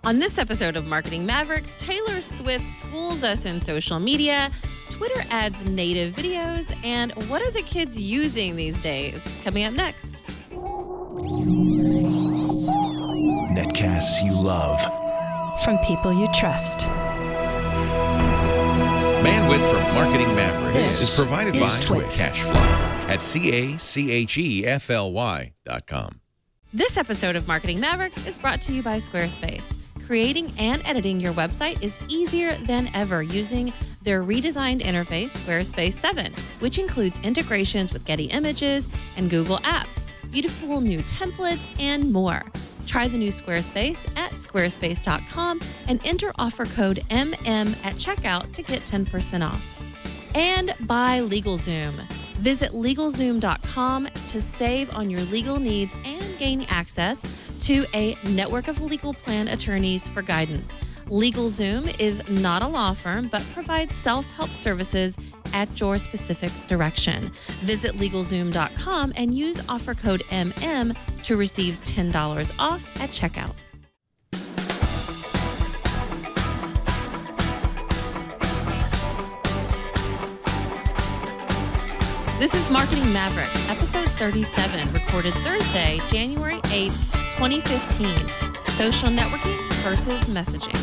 On this episode of Marketing Mavericks, Taylor Swift schools us in social media, Twitter adds native videos, and what are the kids using these days? Coming up next. Netcasts you love. From people you trust. Bandwidth for Marketing Mavericks This is provided is by Twit. CashFly at CACHEFLY.com. This episode of Marketing Mavericks is brought to you by Squarespace. Creating and editing your website is easier than ever using their redesigned interface, Squarespace 7, which includes integrations with Getty Images and Google Apps, beautiful new templates, and more. Try the new Squarespace at squarespace.com and enter offer code MM at checkout to get 10% off. And by LegalZoom. Visit LegalZoom.com to save on your legal needs and gain access to a network of legal plan attorneys for guidance. LegalZoom is not a law firm, but provides self-help services at your specific direction. Visit LegalZoom.com and use offer code MM to receive $10 off at checkout. This is Marketing Mavericks, episode 37, recorded Thursday, January 8th, 2015. Social networking versus messaging.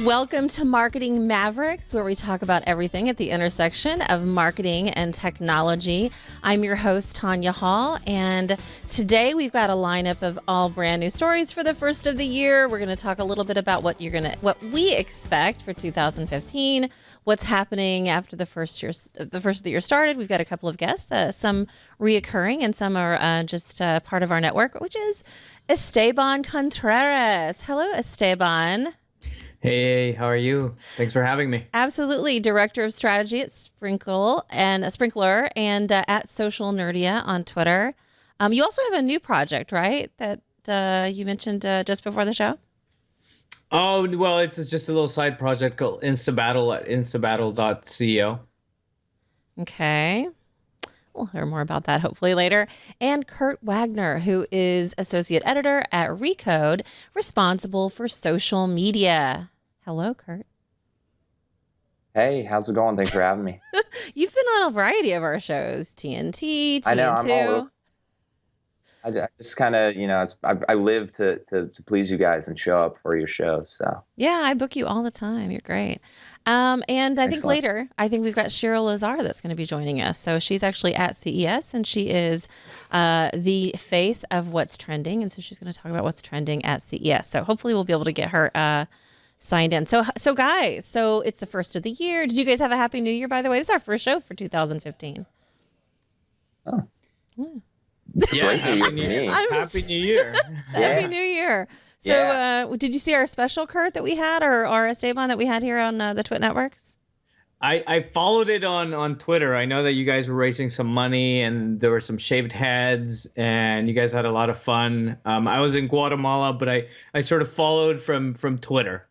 Welcome to Marketing Mavericks, where we talk about everything at the intersection of marketing and technology. I'm your host, Tonya Hall, and today we've got a lineup of all brand new stories for the first of the year. We're going to talk a little bit about what we expect for 2015, what's happening after the first of the year started. We've got a couple of guests, some reoccurring and some are just part of our network, which is Esteban Contreras. Hello, Esteban. Hey, how are you? Thanks for having me. Absolutely. Director of Strategy at Sprinkler and at Social Nerdia on Twitter. You also have a new project, right? That you mentioned just before the show? Oh, well, it's just a little side project called InstaBattle at instabattle.co. Okay. We'll hear more about that hopefully later. And Kurt Wagner, who is Associate Editor at Recode, responsible for social media. Hello, Kurt. Hey, how's it going? Thanks for having me. You've been on a variety of our shows, TNT, TN2. I know, I'm all over. I just kind of, I live to please you guys and show up for your shows. So yeah, I book you all the time. You're great. And I think later, we've got Cheryl Lazar that's going to be joining us. So she's actually at CES, and she is the face of what's trending. And so she's going to talk about what's trending at CES. So hopefully we'll be able to get her signed in. So guys, it's the first of the year. Did you guys have a happy new year, by the way? This is our first show for 2015 Oh. Yeah. Yeah, Happy New Year. Happy New Year. Happy New Year. So did you see our special, Kurt, that we had, or Esteban that we had here on the Twit Networks? I followed it on Twitter. I know that you guys were raising some money and there were some shaved heads and you guys had a lot of fun. I was in Guatemala, but I sort of followed from Twitter.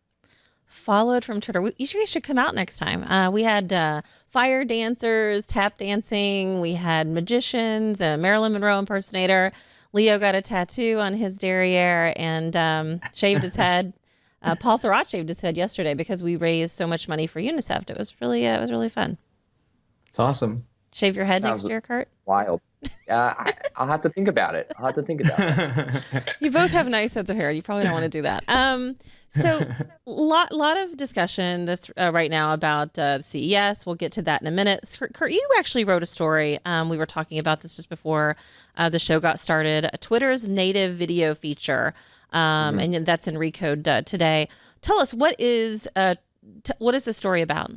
Followed from Twitter. You guys should come out next time. We had fire dancers, tap dancing. We had magicians, a Marilyn Monroe impersonator. Leo got a tattoo on his derriere and shaved his head. Paul Thurrott shaved his head yesterday because we raised so much money for UNICEF. It was really fun. It's awesome. Shave your head next year, Kurt? Wild. I'll have to think about it. You both have nice heads of hair. You probably don't want to do that. So lot of discussion right now about CES. We'll get to that in a minute. Kurt, you actually wrote a story. We were talking about this just before the show got started. Twitter's native video feature, and that's in Recode today. Tell us, what is the story about?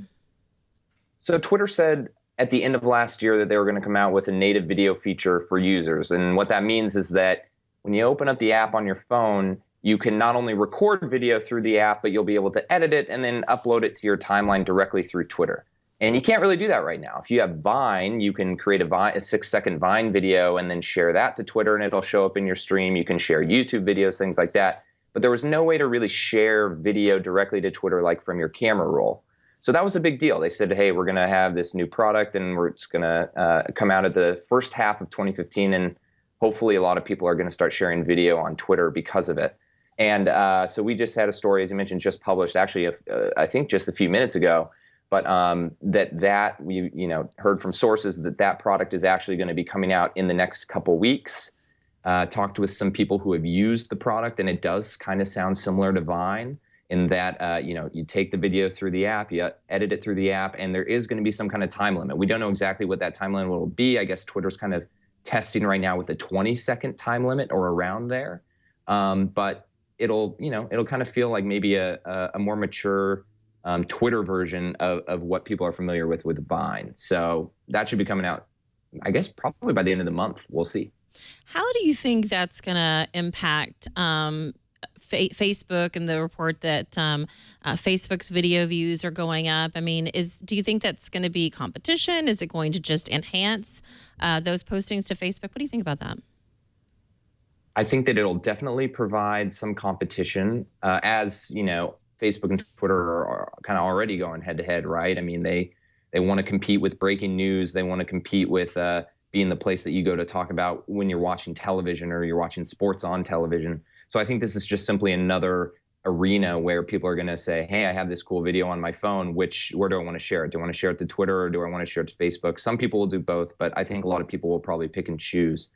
So Twitter said at the end of last year that they were going to come out with a native video feature for users. And what that means is that when you open up the app on your phone, you can not only record video through the app, but you'll be able to edit it and then upload it to your timeline directly through Twitter. And you can't really do that right now. If you have Vine, you can create a 6-second Vine video and then share that to Twitter and it'll show up in your stream. You can share YouTube videos, things like that. But there was no way to really share video directly to Twitter like from your camera roll. So that was a big deal. They said, hey, we're going to have this new product and it's going to come out at the first half of 2015. And hopefully a lot of people are going to start sharing video on Twitter because of it. And so we just had a story, as you mentioned, just published, actually, I think just a few minutes ago, but that we heard from sources that product is actually going to be coming out in the next couple weeks. Talked with some people who have used the product, and it does kind of sound similar to Vine in that you take the video through the app, you edit it through the app, and there is going to be some kind of time limit. We don't know exactly what that time limit will be. I guess Twitter's kind of testing right now with a 20-second time limit or around there, but it'll kind of feel like maybe a more mature Twitter version of what people are familiar with Vine. So that should be coming out, I guess, probably by the end of the month. We'll see. How do you think that's going to impact Facebook and the report that Facebook's video views are going up? I mean, do you think that's going to be competition? Is it going to just enhance those postings to Facebook? What do you think about that? I think that it'll definitely provide some competition, as Facebook and Twitter are kind of already going head to head, right? I mean, they want to compete with breaking news. They want to compete with being the place that you go to talk about when you're watching television or you're watching sports on television. So I think this is just simply another arena where people are going to say, hey, I have this cool video on my phone. Where do I want to share it? Do I want to share it to Twitter, or do I want to share it to Facebook? Some people will do both, but I think a lot of people will probably pick and choose.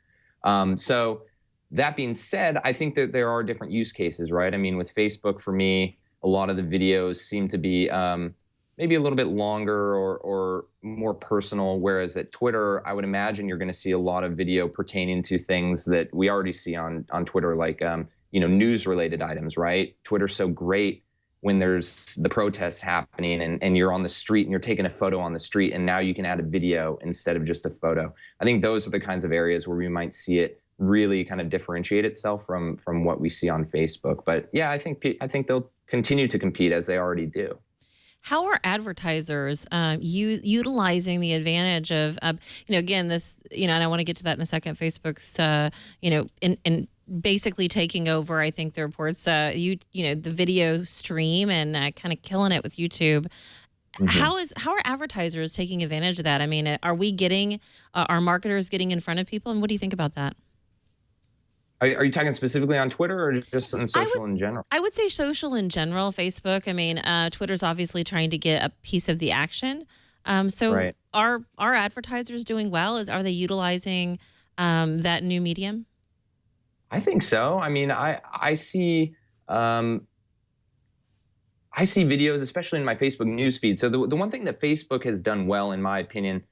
So that being said, I think that there are different use cases, right? I mean, with Facebook, for me, a lot of the videos seem to be maybe a little bit longer or more personal, whereas at Twitter, I would imagine you're going to see a lot of video pertaining to things that we already see on Twitter, like news-related items, right? Twitter's so great when there's the protests happening and you're on the street and you're taking a photo on the street, and now you can add a video instead of just a photo. I think those are the kinds of areas where we might see it really kind of differentiate itself from what we see on Facebook. But yeah, I think they'll continue to compete as they already do. How are advertisers utilizing the advantage of, again, this, and I want to get to that in a second, Facebook's, in basically taking over, I think the reports, the video stream and kind of killing it with YouTube. Mm-hmm. How are advertisers taking advantage of that? I mean, are marketers getting in front of people? And what do you think about that? Are you talking specifically on Twitter or just on social in general? I would say social in general, Facebook. I mean, Twitter's obviously trying to get a piece of the action. Right. Are advertisers doing well? Are they utilizing that new medium? I think so. I mean, I see videos, especially in my Facebook newsfeed. So the one thing that Facebook has done well, in my opinion,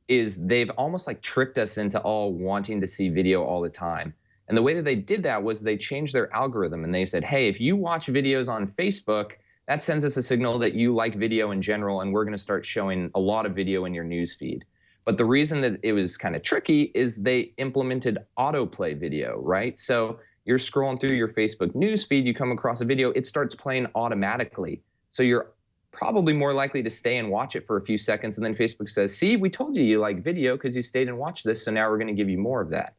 is they've almost like tricked us into all wanting to see video all the time. And the way that they did that was they changed their algorithm, and they said, hey, if you watch videos on Facebook, that sends us a signal that you like video in general, and we're going to start showing a lot of video in your newsfeed. But the reason that it was kind of tricky is they implemented autoplay video, right? So you're scrolling through your Facebook newsfeed, you come across a video, it starts playing automatically. So you're probably more likely to stay and watch it for a few seconds, and then Facebook says, see, we told you like video because you stayed and watched this, so now we're going to give you more of that.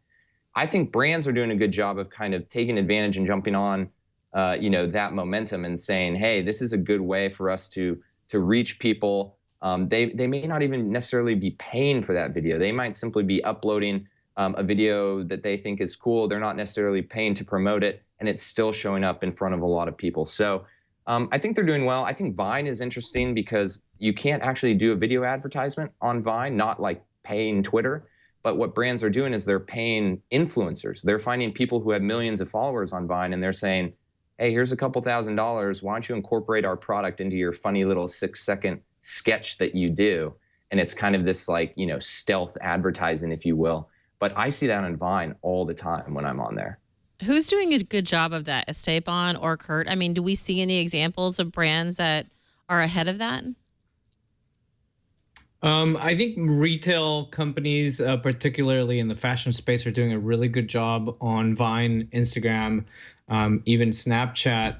I think brands are doing a good job of kind of taking advantage and jumping on, that momentum and saying, hey, this is a good way for us to reach people. They may not even necessarily be paying for that video. They might simply be uploading a video that they think is cool. They're not necessarily paying to promote it, and it's still showing up in front of a lot of people. So I think they're doing well. I think Vine is interesting because you can't actually do a video advertisement on Vine, not like paying Twitter. But what brands are doing is they're paying influencers. They're finding people who have millions of followers on Vine, and they're saying, hey, here's a couple $1,000s. Why don't you incorporate our product into your funny little 6-second sketch that you do? And it's kind of this like, stealth advertising, if you will. But I see that on Vine all the time when I'm on there. Who's doing a good job of that, Esteban or Kurt? I mean, do we see any examples of brands that are ahead of that? I think retail companies, particularly in the fashion space, are doing a really good job on Vine, Instagram, even Snapchat.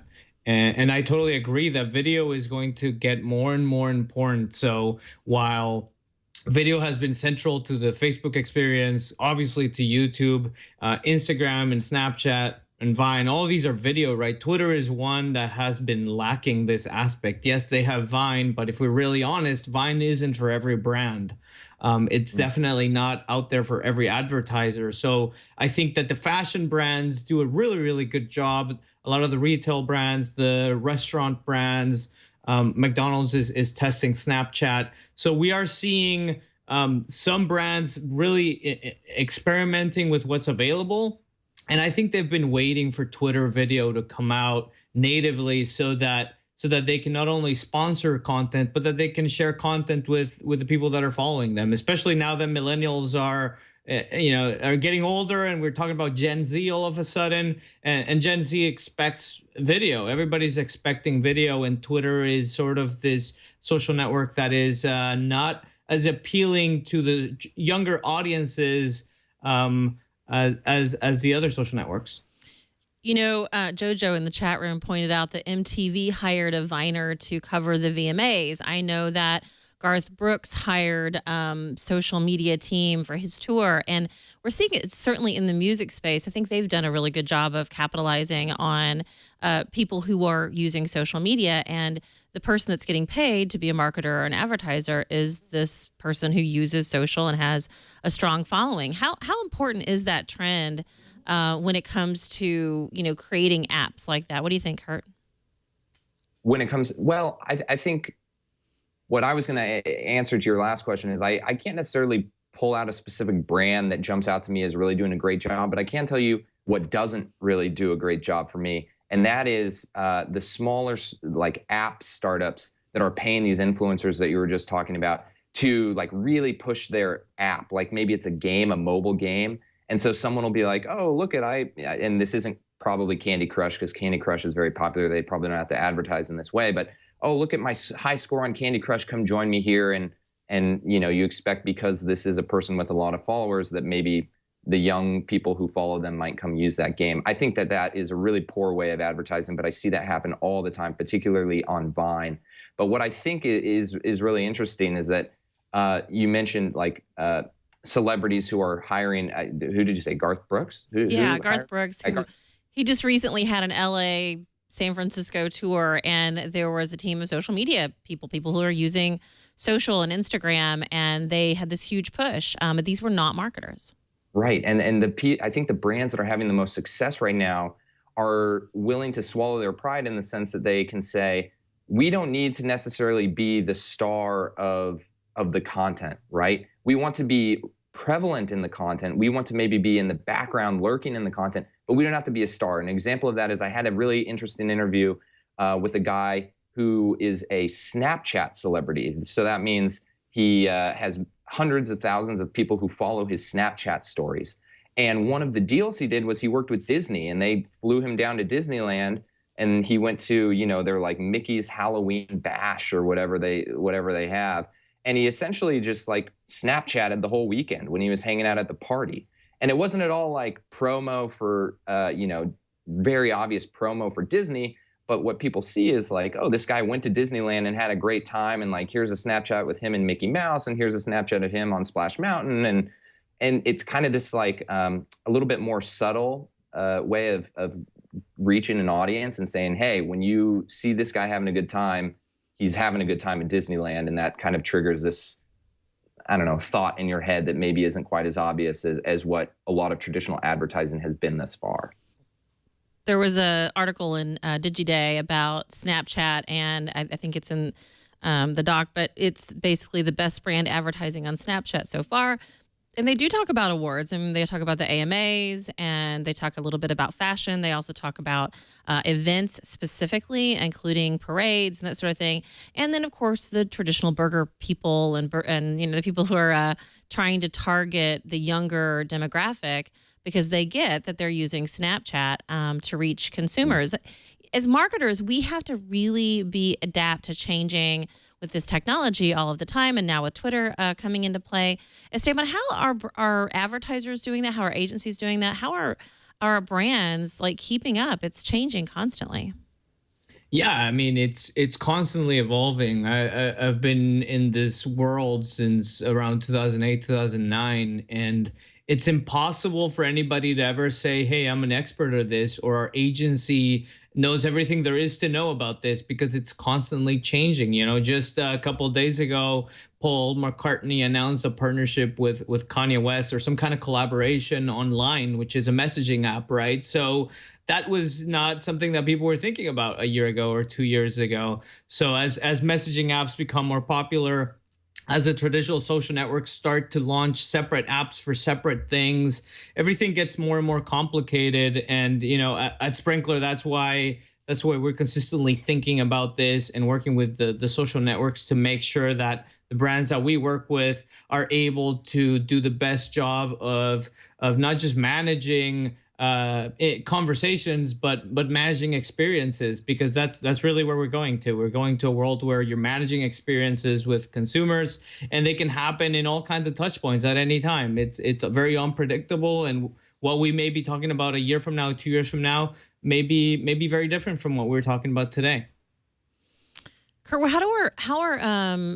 And I totally agree that video is going to get more and more important. So while video has been central to the Facebook experience, obviously to YouTube, Instagram and Snapchat and Vine, all these are video, right? Twitter is one that has been lacking this aspect. Yes, they have Vine, but if we're really honest, Vine isn't for every brand. It's definitely not out there for every advertiser. So I think that the fashion brands do a really, really good job. A lot of the retail brands, the restaurant brands, McDonald's is testing Snapchat. So we are seeing some brands really experimenting with what's available. And I think they've been waiting for Twitter video to come out natively so that they can not only sponsor content, but that they can share content with the people that are following them, especially now that millennials are getting older, and we're talking about Gen Z all of a sudden, and Gen Z expects video. Everybody's expecting video, and Twitter is sort of this social network that is not as appealing to the younger audiences as the other social networks. Jojo in the chat room pointed out that MTV hired a Viner to cover the VMAs. I know that Garth Brooks hired social media team for his tour, and we're seeing it certainly in the music space. I think they've done a really good job of capitalizing on people who are using social media, and the person that's getting paid to be a marketer or an advertiser is this person who uses social and has a strong following. How important is that trend when it comes to creating apps like that? What do you think, Kurt? When it comes, well, I think what I was going to answer to your last question is I can't necessarily pull out a specific brand that jumps out to me as really doing a great job, but I can tell you what doesn't really do a great job for me, and that is the smaller like app startups that are paying these influencers that you were just talking about to like really push their app. Like maybe it's a game, a mobile game, and so someone will be like, oh, look at and this isn't probably Candy Crush because Candy Crush is very popular. They probably don't have to advertise in this way, but oh, look at my high score on Candy Crush, come join me here. And you expect because this is a person with a lot of followers that maybe the young people who follow them might come use that game. I think that is a really poor way of advertising, but I see that happen all the time, particularly on Vine. But what I think is really interesting is that you mentioned like celebrities who are hiring, who did you say, Garth Brooks? Garth Brooks. He just recently had an LA San Francisco tour, and there was a team of social media people who are using social and Instagram, and they had this huge push. But these were not marketers. Right. And I think the brands that are having the most success right now are willing to swallow their pride in the sense that they can say, we don't need to necessarily be the star of the content, right? We want to be prevalent in the content. We want to maybe be in the background lurking in the content, but we don't have to be a star. An example of that is I had a really interesting interview with a guy who is a Snapchat celebrity. So that means he has hundreds of thousands of people who follow his Snapchat stories. And one of the deals he did was he worked with Disney, and they flew him down to Disneyland, and he went to, their like Mickey's Halloween Bash or whatever they have. And he essentially just like Snapchatted the whole weekend when he was hanging out at the party. And it wasn't at all like promo for, very obvious promo for Disney. But what people see is like, oh, this guy went to Disneyland and had a great time. And like, here's a Snapchat with him and Mickey Mouse. And here's a Snapchat of him on Splash Mountain. And it's kind of this like a little bit more subtle way of reaching an audience and saying, hey, when you see this guy having a good time, he's having a good time at Disneyland. And that kind of triggers this, I don't know, thought in your head that maybe isn't quite as obvious as what a lot of traditional advertising has been thus far. There was an article in DigiDay about Snapchat, and I think it's in the doc, but it's basically the best brand advertising on Snapchat so far. And they do talk about awards, and they talk about the AMAs, and they talk a little bit about fashion. They also talk about events specifically, including parades and that sort of thing. And then, of course, the traditional burger people and the people who are trying to target the younger demographic, because they get that they're using Snapchat to reach consumers. As marketers, we have to really adapt to changing with this technology all of the time, and now with Twitter coming into play. Esteban, how are advertisers doing that? How are agencies doing that? How are our brands like keeping up? It's changing constantly. Yeah, I mean, it's constantly evolving. I've been in this world since around 2008, 2009, and it's impossible for anybody to ever say, hey, I'm an expert at this, or our agency knows everything there is to know about this, because it's constantly changing. Just a couple of days ago, Paul McCartney announced a partnership with Kanye West, or some kind of collaboration online, which is a messaging app, right? So that was not something that people were thinking about a year ago or 2 years ago. So as messaging apps become more popular, as the traditional social networks start to launch separate apps for separate things, everything gets more and more complicated. And at Sprinkler, that's why we're consistently thinking about this and working with the social networks to make sure that the brands that we work with are able to do the best job of not just managing conversations, but managing experiences, because that's really where we're going to. We're going to a world where you're managing experiences with consumers, and they can happen in all kinds of touch points at any time. It's very unpredictable, and what we may be talking about a year from now, 2 years from now, may be very different from what we're talking about today. Kurt, how are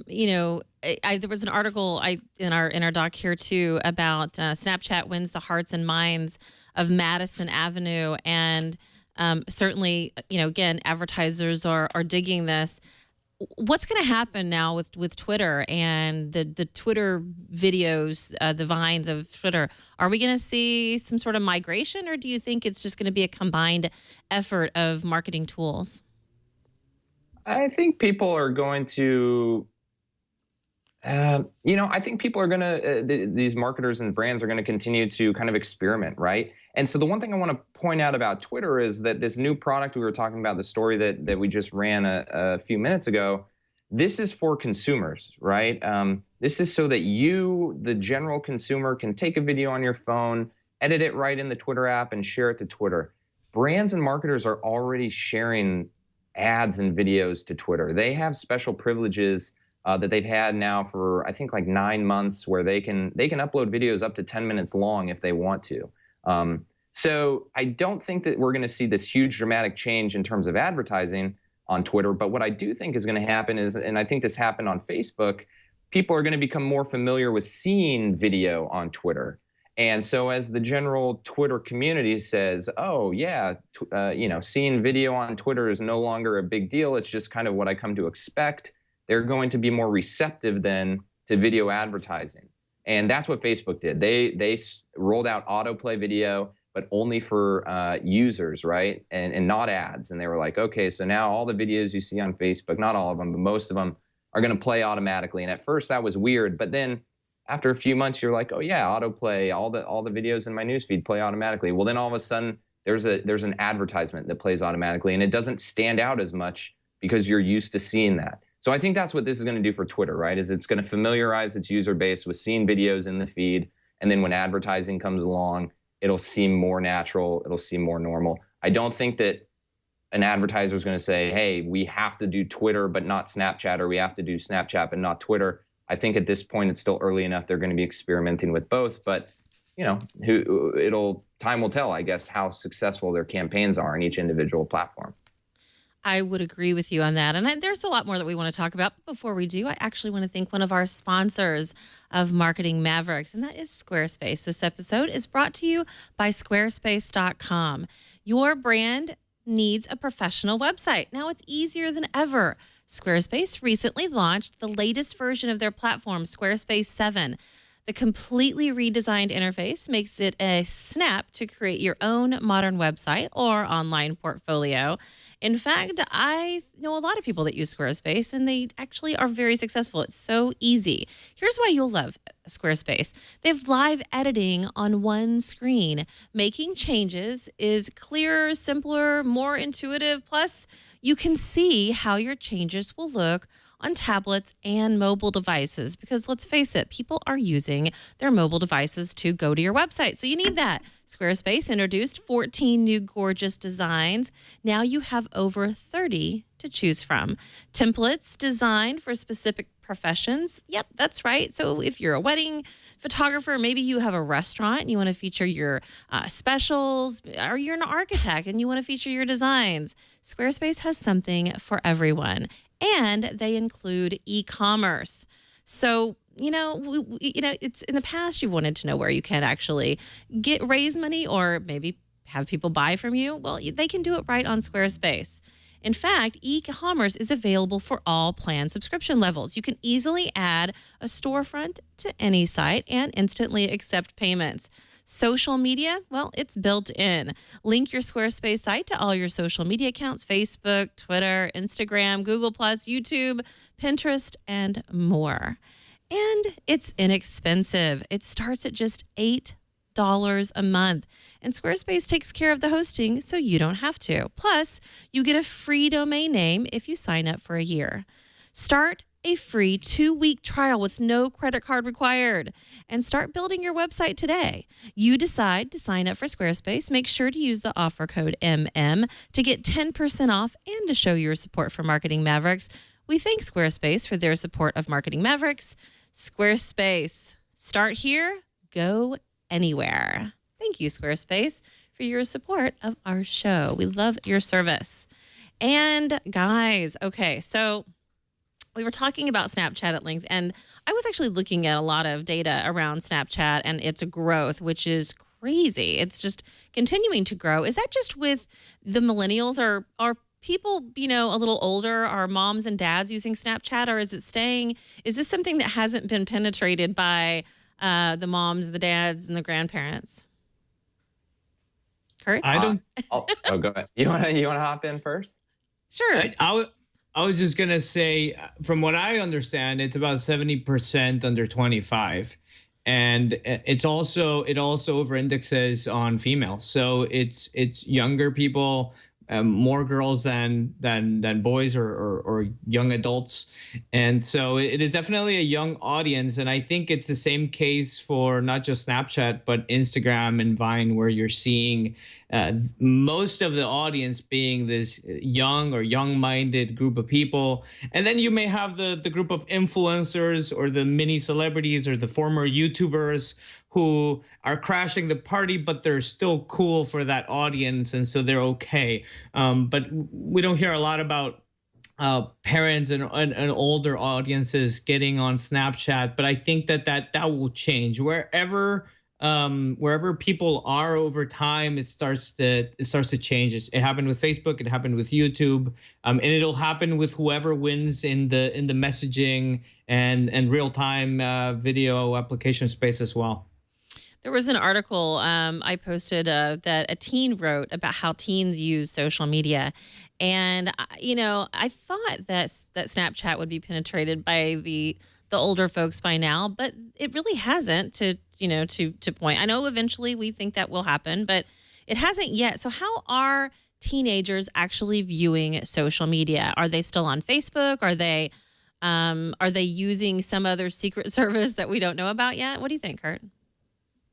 there was an article in our doc here too about Snapchat wins the hearts and minds of Madison Avenue, and certainly again, advertisers are digging this. What's going to happen now with Twitter and the Twitter videos, the vines of Twitter? Are we going to see some sort of migration, or do you think it's just going to be a combined effort of marketing tools? I think people are going to, I think people are going to, these marketers and brands are going to continue to kind of experiment, right? And so the one thing I want to point out about Twitter is that this new product we were talking about, the story that we just ran a few minutes ago, this is for consumers, right? This is so that you, the general consumer, can take a video on your phone, edit it right in the Twitter app, and share it to Twitter. Brands and marketers are already sharing ads and videos to Twitter. They have special privileges that they've had now for, I think, like 9 months, where they can upload videos up to 10 minutes long if they want to. So I don't think that we're going to see this huge dramatic change in terms of advertising on Twitter. But what I do think is going to happen is, and I think this happened on Facebook, people are going to become more familiar with seeing video on Twitter. And so as the general Twitter community says, oh, yeah, seeing video on Twitter is no longer a big deal. It's just kind of what I come to expect. They're going to be more receptive then to video advertising. And that's what Facebook did. They rolled out autoplay video, but only for users, right? And not ads. And they were like, okay, so now all the videos you see on Facebook, not all of them, but most of them are going to play automatically. And at first that was weird, but then after a few months, you're like, oh yeah, autoplay, all the videos in my newsfeed play automatically. Well, then all of a sudden there's an advertisement that plays automatically, and it doesn't stand out as much because you're used to seeing that. So I think that's what this is going to do for Twitter, right? Is it's going to familiarize its user base with seeing videos in the feed, and then when advertising comes along, it'll seem more natural, it'll seem more normal. I don't think that an advertiser is going to say, hey, we have to do Twitter but not Snapchat, or we have to do Snapchat but not Twitter. I think at this point it's still early enough. They're going to be experimenting with both, but time will tell, I guess, how successful their campaigns are in each individual platform. I would agree with you on that. And there's a lot more that we want to talk about. But before we do, I actually want to thank one of our sponsors of Marketing Mavericks, and that is Squarespace. This episode is brought to you by squarespace.com. Your brand needs a professional website. Now it's easier than ever. Squarespace recently launched the latest version of their platform, Squarespace 7. The completely redesigned interface makes it a snap to create your own modern website or online portfolio. In fact, I know a lot of people that use Squarespace, and they actually are very successful. It's so easy. Here's why you'll love Squarespace. They have live editing on one screen. Making changes is clearer, simpler, more intuitive. Plus, you can see how your changes will look on tablets and mobile devices, because let's face it, people are using their mobile devices to go to your website. So you need that. Squarespace introduced 14 new gorgeous designs. Now you have over 30 to choose from. Templates designed for specific professions. Yep, that's right. So if you're a wedding photographer, maybe you have a restaurant and you want to feature your specials, or you're an architect and you want to feature your designs, Squarespace has something for everyone. And they include e-commerce. So, it's in the past you've wanted to know where you can actually raise money or maybe have people buy from you. Well, they can do it right on Squarespace. In fact, e-commerce is available for all plan subscription levels. You can easily add a storefront to any site and instantly accept payments. Social media, well, it's built in. Link your Squarespace site to all your social media accounts: Facebook, Twitter, Instagram, Google+, YouTube, Pinterest, and more. And it's inexpensive. It starts at just $8 a month. And Squarespace takes care of the hosting so you don't have to. Plus, you get a free domain name if you sign up for a year. Start a free 2-week trial with no credit card required and start building your website today. You decide to sign up for Squarespace. Make sure to use the offer code MM to get 10% off and to show your support for Marketing Mavericks. We thank Squarespace for their support of Marketing Mavericks. Squarespace, start here, go anywhere. Thank you, Squarespace, for your support of our show. We love your service. And guys, okay, so we were talking about Snapchat at length, and I was actually looking at a lot of data around Snapchat and its growth, which is crazy. It's just continuing to grow. Is that just with the millennials, or are people, a little older, are moms and dads using Snapchat, or is this something that hasn't been penetrated by the moms, the dads, and the grandparents? Kurt? I don't. Go ahead. You want to hop in first? Sure. I was just gonna say, from what I understand, it's about 70% under 25, and it also over indexes on females. So it's younger people, more girls than boys or young adults, and so it is definitely a young audience. And I think it's the same case for not just Snapchat but Instagram and Vine, where you're seeing most of the audience being this young or young-minded group of people. And then you may have the group of influencers or the mini celebrities or the former YouTubers who are crashing the party, but they're still cool for that audience, and so they're okay. But we don't hear a lot about parents and older audiences getting on Snapchat. But I think that will change wherever people are over time. It starts to change. It happened with Facebook. It happened with YouTube, and it'll happen with whoever wins in the messaging and real time video application space as well. There was an article I posted that a teen wrote about how teens use social media. And, I thought that Snapchat would be penetrated by the older folks by now, but it really hasn't to point. I know eventually we think that will happen, but it hasn't yet. So how are teenagers actually viewing social media? Are they still on Facebook? Are they using some other secret service that we don't know about yet? What do you think, Kurt?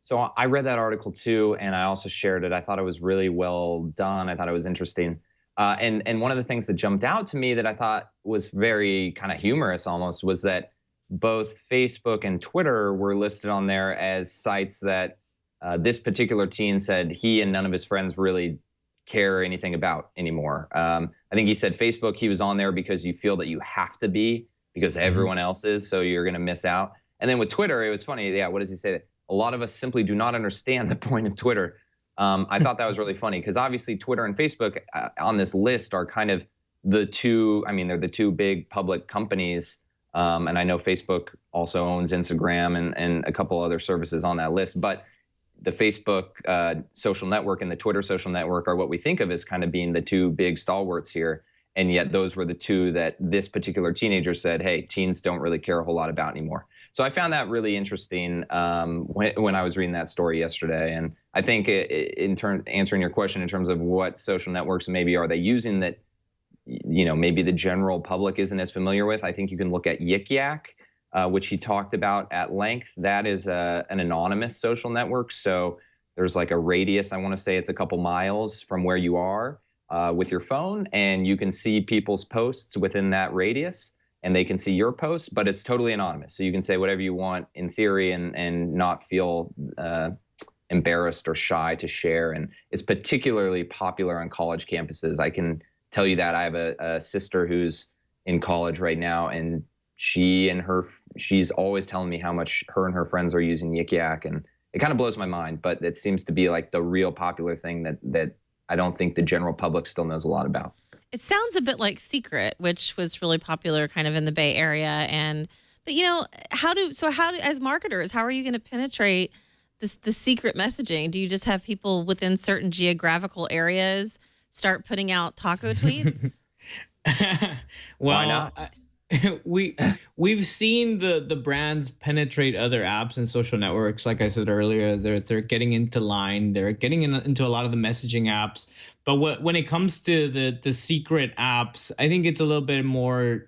So I read that article too, and I also shared it. I thought it was really well done. I thought it was interesting. And one of the things that jumped out to me that I thought was very kind of humorous almost was that both Facebook and Twitter were listed on there as sites that this particular teen said he and none of his friends really care anything about anymore. I think he said Facebook, he was on there because you feel that you have to be because everyone else is, so you're going to miss out. And then with Twitter, it was funny. Yeah, what does he say? A lot of us simply do not understand the point of Twitter. I thought that was really funny because obviously Twitter and Facebook on this list are kind of the two, they're the two big public companies. And I know Facebook also owns Instagram and a couple other services on that list. But the Facebook social network and the Twitter social network are what we think of as kind of being the two big stalwarts here. And yet those were the two that this particular teenager said, hey, teens don't really care a whole lot about anymore. So I found that really interesting when I was reading that story yesterday. And I think answering your question in terms of what social networks maybe are they using that, maybe the general public isn't as familiar with, I think you can look at Yik Yak, which he talked about at length. That is an anonymous social network. So there's like a radius, I want to say it's a couple miles from where you are with your phone, and you can see people's posts within that radius. And they can see your posts, but it's totally anonymous. So you can say whatever you want in theory and not feel embarrassed or shy to share. And it's particularly popular on college campuses. I can tell you that I have a sister who's in college right now, and she's always telling me how much her and her friends are using Yik Yak, and it kind of blows my mind. But it seems to be like the real popular thing that I don't think the general public still knows a lot about. It sounds a bit like Secret, which was really popular kind of in the Bay Area. But how do as marketers, how are you going to penetrate the secret messaging? Do you just have people within certain geographical areas start putting out taco tweets? Well, Why not? We've seen the brands penetrate other apps and social networks. Like I said earlier, they're getting into Line, they're getting into a lot of the messaging apps. But when it comes to the secret apps, I think it's a little bit more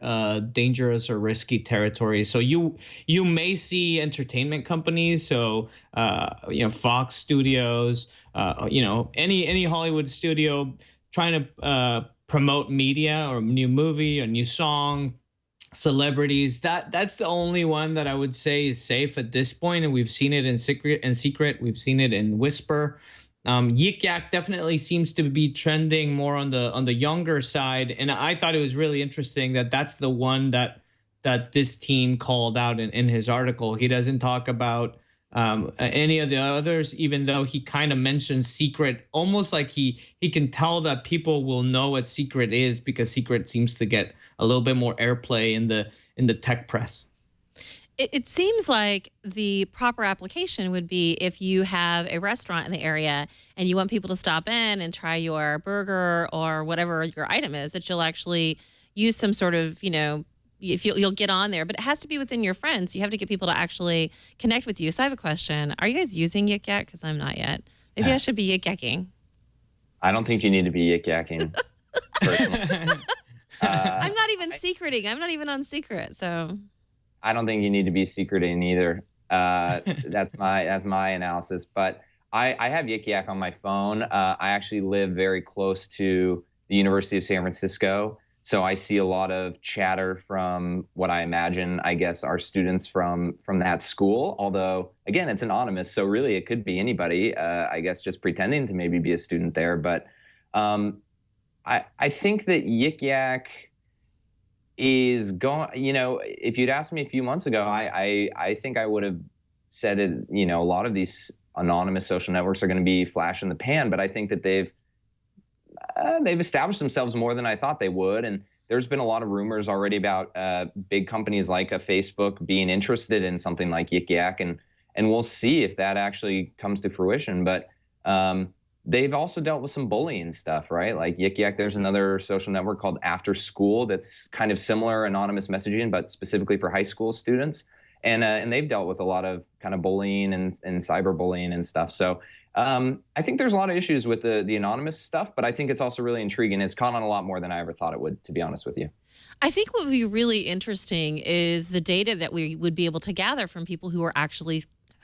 dangerous or risky territory. So you may see entertainment companies, so Fox Studios, any Hollywood studio trying to promote media or a new movie, a new song, celebrities. That's the only one that I would say is safe at this point, and we've seen it in secret. We've seen it in Whisper. Yik Yak definitely seems to be trending more on the younger side, and I thought it was really interesting that that's the one that this team called out in his article. He doesn't talk about any of the others, even though he kind of mentions Secret, almost like he can tell that people will know what Secret is because Secret seems to get a little bit more airplay in the tech press. It seems like the proper application would be if you have a restaurant in the area and you want people to stop in and try your burger or whatever your item is, that you'll actually use some sort of, if you'll get on there. But it has to be within your friends. You have to get people to actually connect with you. So I have a question. Are you guys using Yik Yak? Because I'm not yet. Maybe I should be Yik Yakking. I don't think you need to be Yik Yakking. Personally. I'm not even secreting. I'm not even on Secret. So I don't think you need to be secreting either. That's my analysis. But I have Yik Yak on my phone. I actually live very close to the University of San Francisco, so I see a lot of chatter from what I imagine, I guess, are students from that school. Although, again, it's anonymous, so really it could be anybody. I guess just pretending to maybe be a student there. But I think that Yik Yak is going, if you'd asked me a few months ago, I think I would have said it, a lot of these anonymous social networks are going to be flash in the pan, but I think that they've established themselves more than I thought they would. And there's been a lot of rumors already about big companies like a Facebook being interested in something like Yik Yak, and we'll see if that actually comes to fruition. But they've also dealt with some bullying stuff, right? Like Yik Yak, there's another social network called After School that's kind of similar, anonymous messaging, but specifically for high school students. And they've dealt with a lot of kind of bullying and cyberbullying and stuff. So I think there's a lot of issues with the anonymous stuff, but I think it's also really intriguing. It's caught on a lot more than I ever thought it would, to be honest with you. I think what would be really interesting is the data that we would be able to gather from people who are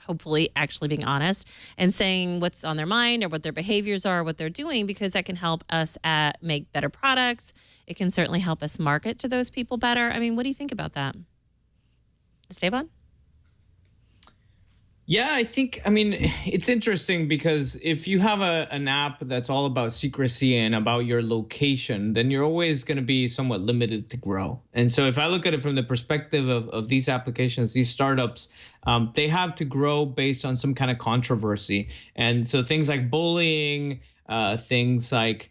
hopefully actually being honest and saying what's on their mind or what their behaviors are, what they're doing, because that can help us make better products. It can certainly help us market to those people better. I mean, what do you think about that? Esteban? Yeah, I mean, it's interesting because if you have an app that's all about secrecy and about your location, then you're always going to be somewhat limited to grow. And so if I look at it from the perspective of these applications, these startups, they have to grow based on some kind of controversy. And so things like bullying, things like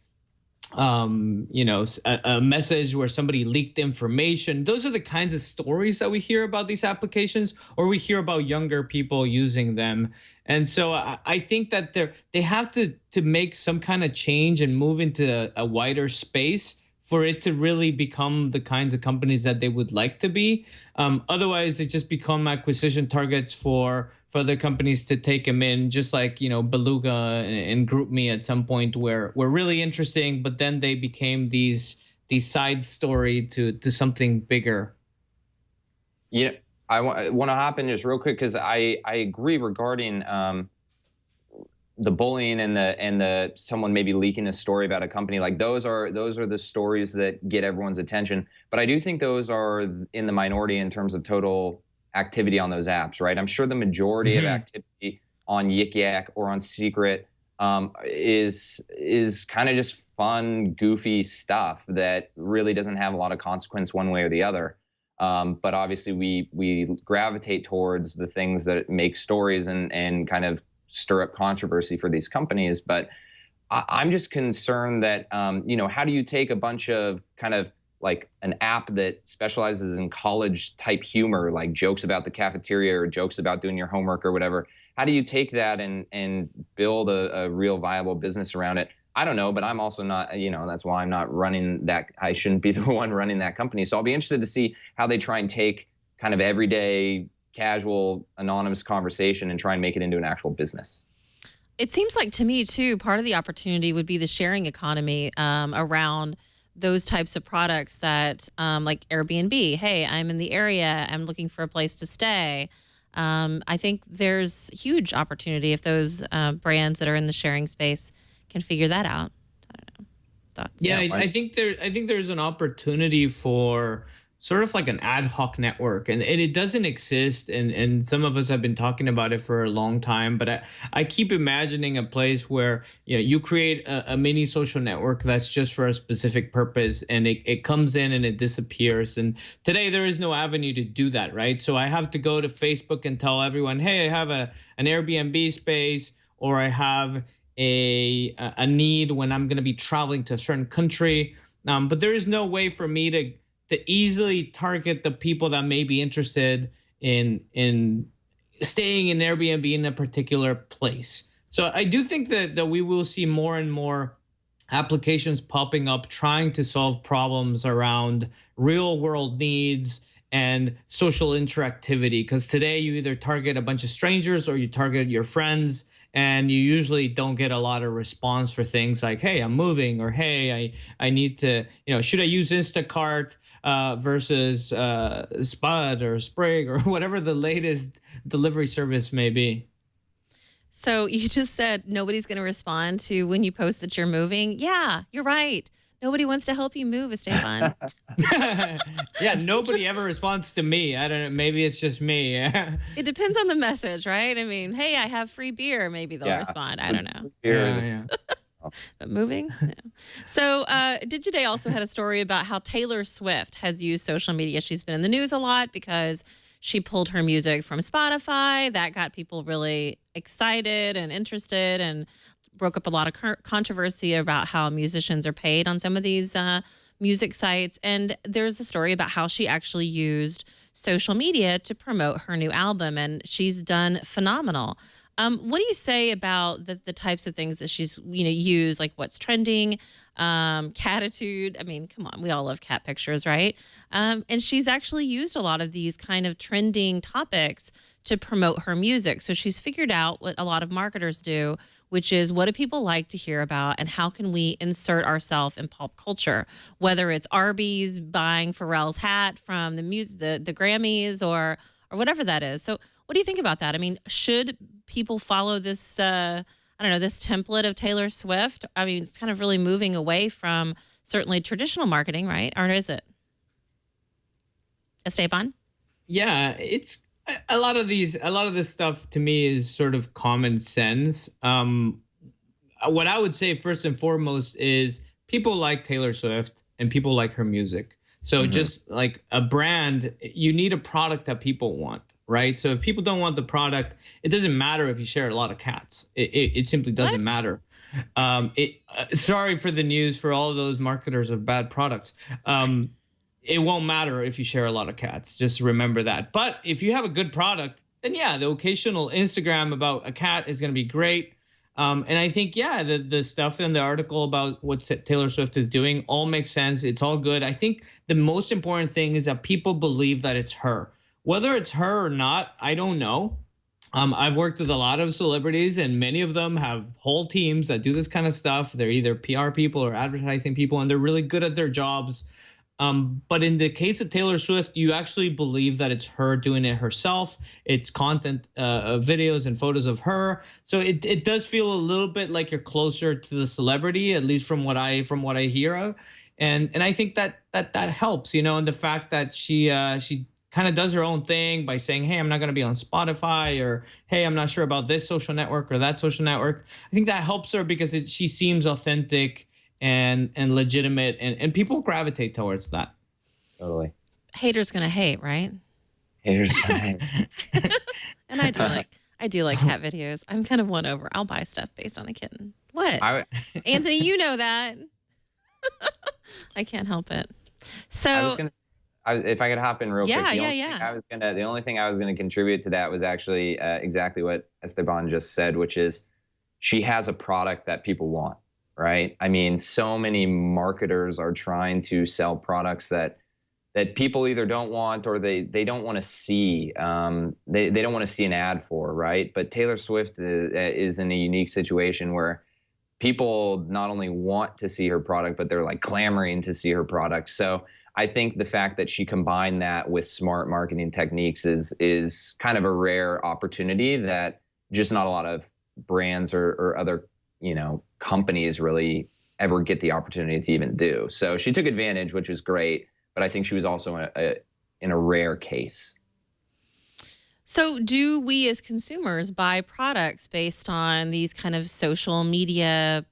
a message where somebody leaked information. Those are the kinds of stories that we hear about these applications, or we hear about younger people using them. And so I think that they have to make some kind of change and move into a wider space for it to really become the kinds of companies that they would like to be. Otherwise, they just become acquisition targets for other companies to take them in, just like, Beluga and GroupMe at some point were really interesting, but then they became these side story to something bigger. I want to hop in just real quick because I agree regarding the bullying and the someone maybe leaking a story about a company. Like those are the stories that get everyone's attention. But I do think those are in the minority in terms of total activity on those apps, right? I'm sure the majority of activity on Yik Yak or on Secret is kind of just fun, goofy stuff that really doesn't have a lot of consequence one way or the other. But obviously we gravitate towards the things that make stories and kind of stir up controversy for these companies. But I'm just concerned that, how do you take a bunch of kind of like an app that specializes in college type humor, like jokes about the cafeteria or jokes about doing your homework or whatever? How do you take that and build a real viable business around it? I don't know, but I'm also not, that's why I'm not running that. I shouldn't be the one running that company. So I'll be interested to see how they try and take kind of everyday, casual, anonymous conversation and try and make it into an actual business. It seems like to me, too, part of the opportunity would be the sharing economy around those types of products that like Airbnb. Hey, I'm in the area. I'm looking for a place to stay. I think there's huge opportunity if those brands that are in the sharing space can figure that out. I don't know. Thoughts? Yeah, I think there's an opportunity for sort of like an ad hoc network, and it doesn't exist, and some of us have been talking about it for a long time, but I keep imagining a place where you create a mini social network that's just for a specific purpose, and it comes in and it disappears. And today there is no avenue to do that, right? So I have to go to Facebook and tell everyone, hey, I have an Airbnb space, or I have a need when I'm going to be traveling to a certain country, but there is no way for me to easily target the people that may be interested in staying in Airbnb in a particular place. So I do think that we will see more and more applications popping up trying to solve problems around real world needs and social interactivity. Because today you either target a bunch of strangers or you target your friends, and you usually don't get a lot of response for things like, hey, I'm moving, or hey, I need to, should I use Instacart versus Spud or Sprig or whatever the latest delivery service may be. So you just said nobody's going to respond to when you post that you're moving. Yeah, you're right. Nobody wants to help you move, Esteban. Yeah, nobody ever responds to me. I don't know. Maybe it's just me. It depends on the message, right? I mean, hey, I have free beer. Maybe they'll respond. I don't know. Yeah. But moving? Yeah. So Digiday also had a story about how Taylor Swift has used social media. She's been in the news a lot because she pulled her music from Spotify. That got people really excited and interested and broke up a lot of controversy about how musicians are paid on some of these music sites. And there's a story about how she actually used social media to promote her new album, and she's done phenomenal. What do you say about the types of things that she's used, like what's trending, catitude? I mean, come on, we all love cat pictures, right? And she's actually used a lot of these kind of trending topics to promote her music. So she's figured out what a lot of marketers do, which is what do people like to hear about and how can we insert ourselves in pop culture, whether it's Arby's buying Pharrell's hat from the Grammys or whatever that is. So what do you think about that? I mean, should people follow this, this template of Taylor Swift? I mean, it's kind of really moving away from certainly traditional marketing, right? Or is it? Esteban? Yeah, it's a lot of this stuff to me is sort of common sense. What I would say first and foremost is people like Taylor Swift and people like her music. So just like a brand, you need a product that people want, right? So if people don't want the product, it doesn't matter if you share a lot of cats. It simply doesn't matter. Sorry for the news for all of those marketers of bad products. It won't matter if you share a lot of cats. Just remember that. But if you have a good product, then yeah, the occasional Instagram about a cat is going to be great. And I think, yeah, the stuff in the article about what Taylor Swift is doing all makes sense. It's all good. I think the most important thing is that people believe that it's her. Whether it's her or not, I don't know. I've worked with a lot of celebrities, and many of them have whole teams that do this kind of stuff. They're either PR people or advertising people, and they're really good at their jobs. But in the case of Taylor Swift, you actually believe that it's her doing it herself. It's content, videos and photos of her. So it does feel a little bit like you're closer to the celebrity, at least from what I hear of. And I think that helps, and the fact that she kind of does her own thing by saying, hey, I'm not going to be on Spotify, or hey, I'm not sure about this social network or that social network. I think that helps her because she seems authentic and legitimate, and people gravitate towards that. Totally. haters gonna hate, right? Here's my And I do like cat videos. I'm kind of won over. I'll buy stuff based on a kitten. What? I, Anthony, you know that. I can't help it. So I was gonna, if I could hop in real quick. The only thing I was gonna contribute to that was actually exactly what Esteban just said, which is she has a product that people want, right? I mean, so many marketers are trying to sell products that people either don't want or they don't want to see. They don't want to see an ad for, right? But Taylor Swift is in a unique situation where people not only want to see her product, but they're like clamoring to see her product. So I think the fact that she combined that with smart marketing techniques is kind of a rare opportunity that just not a lot of brands or other, companies really ever get the opportunity to even do. So she took advantage, which was great, but I think she was also in a rare case. So do we as consumers buy products based on these kind of social media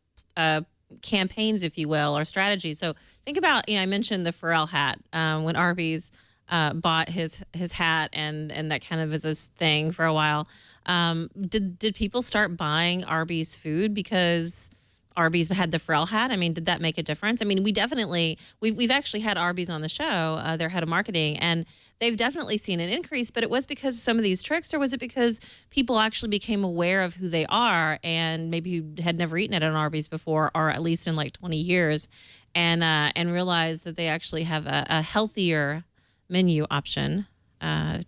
campaigns, if you will, or strategies? So think about, I mentioned the Pharrell hat when Arby's bought his hat, and that kind of is a thing for a while. Did people start buying Arby's food because Arby's had the Pharrell hat? I mean, did that make a difference? I mean, we've actually had Arby's on the show, their head of marketing, and they've definitely seen an increase, but it was because of some of these tricks, or was it because people actually became aware of who they are and maybe had never eaten at an Arby's before, or at least in like 20 years, and realized that they actually have a healthier menu option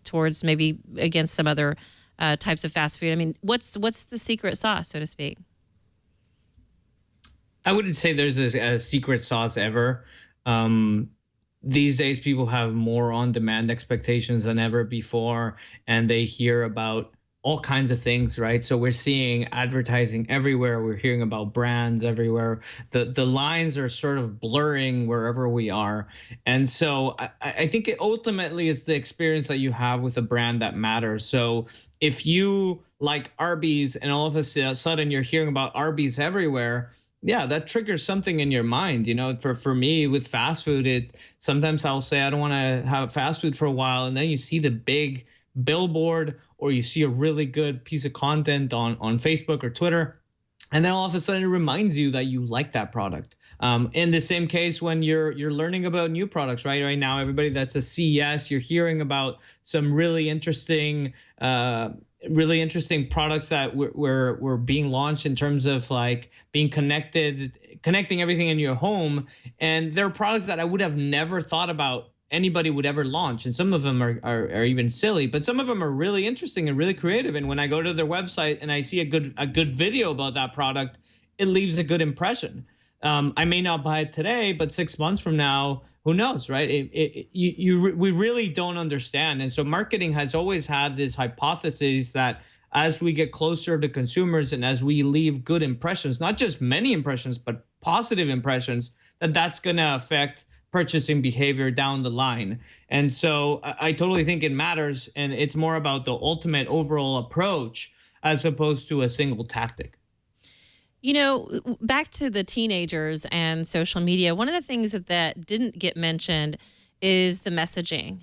towards maybe against some other types of fast food? I mean, what's the secret sauce, so to speak? I wouldn't say there's a secret sauce ever. These days, people have more on-demand expectations than ever before, and they hear about all kinds of things, right? So we're seeing advertising everywhere. We're hearing about brands everywhere. The lines are sort of blurring wherever we are. And so I think it ultimately is the experience that you have with a brand that matters. So if you like Arby's and all of a sudden you're hearing about Arby's everywhere, yeah, that triggers something in your mind. For me with fast food, sometimes I'll say I don't want to have fast food for a while, and then you see the big billboard or you see a really good piece of content on Facebook or Twitter, and then all of a sudden it reminds you that you like that product. In the same case, when you're learning about new products, right now, everybody that's a CES, you're hearing about some really interesting products that were being launched in terms of like being connecting everything in your home. And there are products that I would have never thought about anybody would ever launch. And some of them are even silly, but some of them are really interesting and really creative. And when I go to their website and I see a good video about that product, it leaves a good impression. I may not buy it today, but 6 months from now, who knows, right? We really don't understand. And so marketing has always had this hypothesis that as we get closer to consumers and as we leave good impressions, not just many impressions, but positive impressions, that's going to affect purchasing behavior down the line. And so I totally think it matters. And it's more about the ultimate overall approach as opposed to a single tactic. Back to the teenagers and social media, one of the things that didn't get mentioned is the messaging.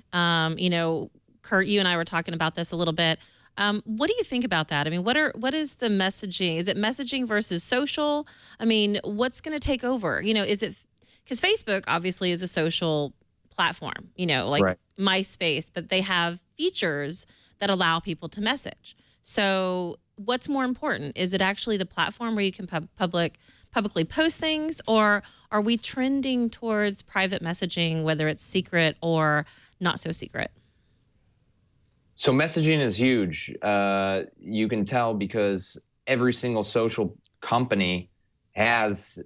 Kurt, you and I were talking about this a little bit. What do you think about that? I mean, what is the messaging? Is it messaging versus social? I mean, what's going to take over? Is it because Facebook obviously is a social platform, like right. MySpace, but they have features that allow people to message. So what's more important? Is it actually the platform where you can publicly post things, or are we trending towards private messaging, whether it's secret or not so secret? So messaging is huge. You can tell because every single social company has